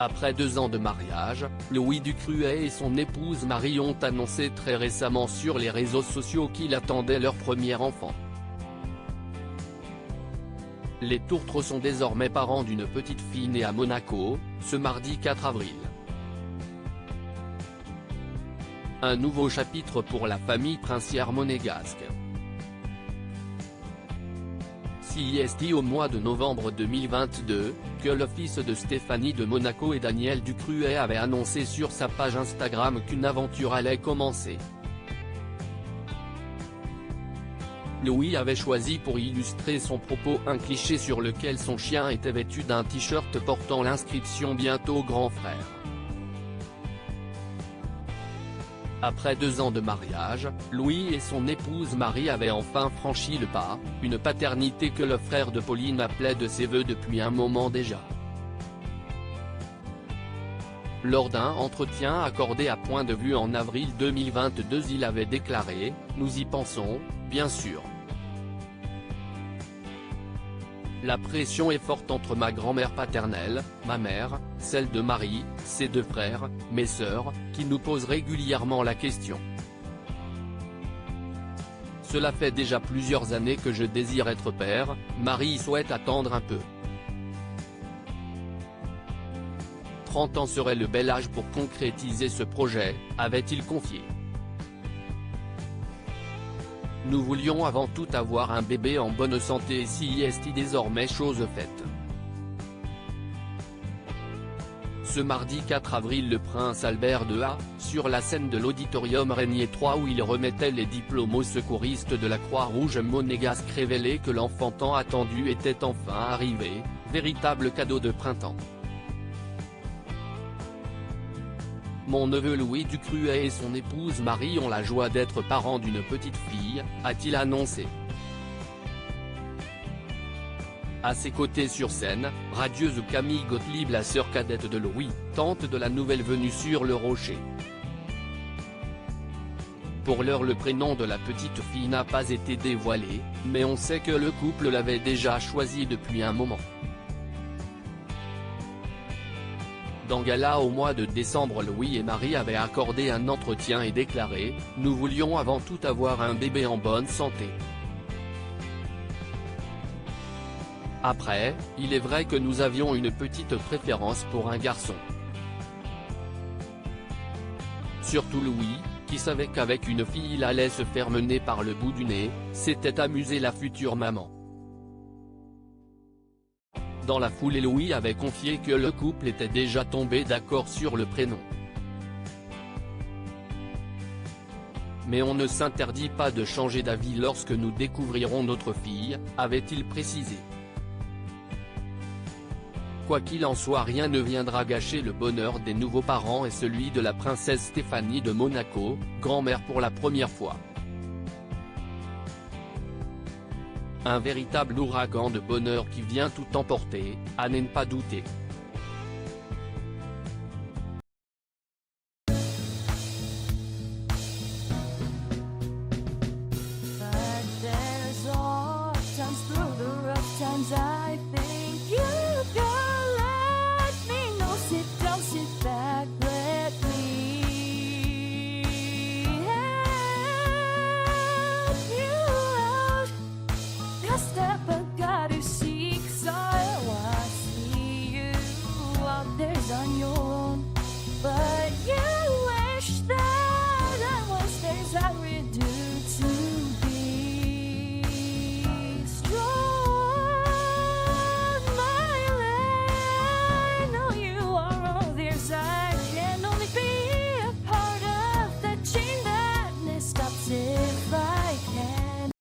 Après 2 ans de mariage, Louis Ducruet et son épouse Marie ont annoncé très récemment sur les réseaux sociaux qu'ils attendaient leur premier enfant. Les Tourtres sont désormais parents d'une petite fille née à Monaco, ce mardi 4 avril. Un nouveau chapitre pour la famille princière monégasque. CIST au mois de novembre 2022, que le fils de Stéphanie de Monaco et Daniel Ducruet avait annoncé sur sa page Instagram qu'une aventure allait commencer. Louis avait choisi pour illustrer son propos un cliché sur lequel son chien était vêtu d'un t-shirt portant l'inscription « Bientôt grand frère ». Après 2 ans de mariage, Louis et son épouse Marie avaient enfin franchi le pas, une paternité que le frère de Pauline appelait de ses vœux depuis un moment déjà. Lors d'un entretien accordé à Point de Vue en avril 2022, il avait déclaré « Nous y pensons, bien sûr. La pression est forte entre ma grand-mère paternelle, ma mère, celle de Marie, ses 2 frères, mes sœurs, qui nous posent régulièrement la question. Cela fait déjà plusieurs années que je désire être père, Marie souhaite attendre un peu. 30 ans serait le bel âge pour concrétiser ce projet, avait-il confié. Nous voulions avant tout avoir un bébé en bonne santé et CIST désormais chose faite. Ce mardi 4 avril, le prince Albert II a, sur la scène de l'auditorium Régnier 3 où il remettait les diplômes aux secouristes de la Croix-Rouge monégasque, révélé que l'enfant tant attendu était enfin arrivé, véritable cadeau de printemps. Mon neveu Louis Ducruet et son épouse Marie ont la joie d'être parents d'une petite fille, a-t-il annoncé. À ses côtés sur scène, radieuse Camille Gottlieb, la sœur cadette de Louis, tante de la nouvelle venue sur le rocher. Pour l'heure, le prénom de la petite fille n'a pas été dévoilé, mais on sait que le couple l'avait déjà choisi depuis un moment. Dans gala au mois de décembre, Louis et Marie avaient accordé un entretien et déclaré « Nous voulions avant tout avoir un bébé en bonne santé. Après, il est vrai que nous avions une petite préférence pour un garçon. » Surtout Louis, qui savait qu'avec une fille il allait se faire mener par le bout du nez, s'était amusé la future maman. Dans la foulée, Louis avait confié que le couple était déjà tombé d'accord sur le prénom. Mais on ne s'interdit pas de changer d'avis lorsque nous découvrirons notre fille, avait-il précisé. Quoi qu'il en soit, rien ne viendra gâcher le bonheur des nouveaux parents et celui de la princesse Stéphanie de Monaco, grand-mère pour la première fois. Un véritable ouragan de bonheur qui vient tout emporter, à ne pas douter. On your